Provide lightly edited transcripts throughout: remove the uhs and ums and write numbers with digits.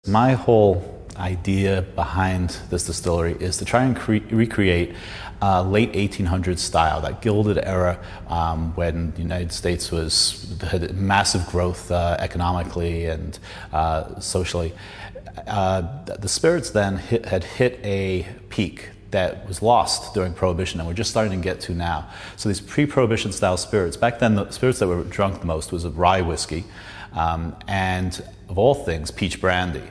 My whole idea behind this distillery is to try and recreate late 1800s style, that Gilded Era when the United States had massive growth economically and socially. The spirits then had hit a peak that was lost during Prohibition, and we're just starting to get to now. So these pre-Prohibition style spirits, back then the spirits that were drunk the most was rye whiskey, and of all things, peach brandy.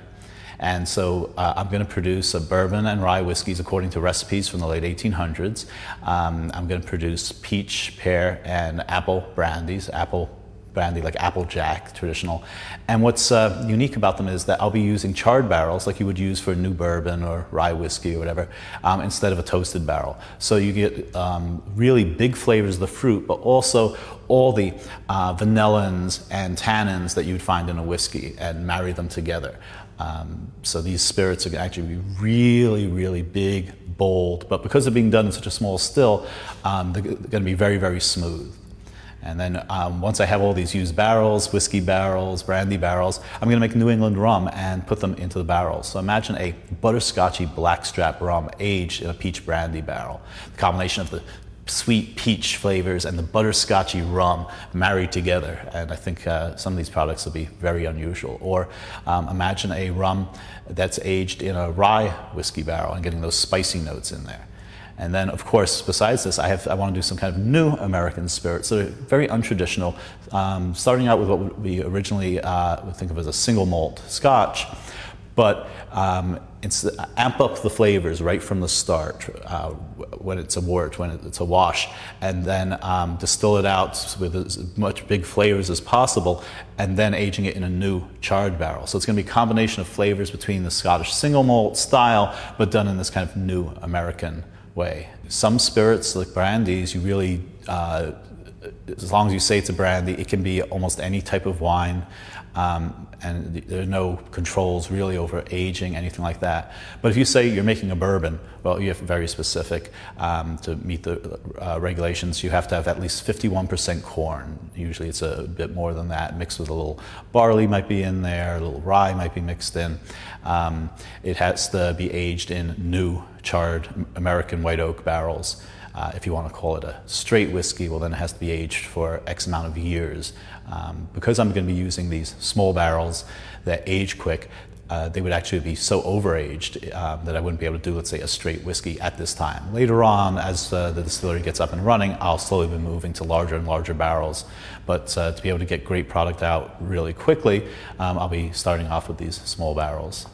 And so I'm going to produce a bourbon and rye whiskeys according to recipes from the late 1800s. I'm going to produce peach, pear, and apple brandies, apple brandy like Applejack, traditional. And what's unique about them is that I'll be using charred barrels like you would use for a new bourbon or rye whiskey or whatever, instead of a toasted barrel. So you get really big flavors of the fruit, but also all the vanillins and tannins that you'd find in a whiskey, and marry them together. So these spirits are actually really, really big, bold, but because they're being done in such a small still, they're going to be very, very smooth. And then once I have all these used barrels, whiskey barrels, brandy barrels, I'm going to make New England rum and put them into the barrels. So imagine a butterscotchy blackstrap rum aged in a peach brandy barrel. The combination of the sweet peach flavors and the butterscotchy rum married together, and I think some of these products will be very unusual. Or imagine a rum that's aged in a rye whiskey barrel and getting those spicy notes in there. And then, of course, besides this, I want to do some kind of new American spirits that are very untraditional, starting out with what we originally would think of as a single malt Scotch, but amp up the flavors right from the start when it's a wort, when it's a wash, and then distill it out with as much big flavors as possible, and then aging it in a new charred barrel. So it's going to be a combination of flavors between the Scottish single malt style, but done in this kind of new American way. Some spirits, like brandies, you really, as long as you say it's a brandy, it can be almost any type of wine, and there are no controls really over aging, anything like that. But if you say you're making a bourbon, well, you have very specific, to meet the regulations, you have to have at least 51% corn. Usually it's a bit more than that, mixed with a little barley might be in there, a little rye might be mixed in. It has to be aged in new charred American white oak barrels. If you want to call it a straight whiskey, well then it has to be aged for X amount of years. Because I'm going to be using these small barrels that age quick, they would actually be so overaged that I wouldn't be able to do, let's say, a straight whiskey at this time. Later on, as the distillery gets up and running, I'll slowly be moving to larger and larger barrels. But to be able to get great product out really quickly, I'll be starting off with these small barrels.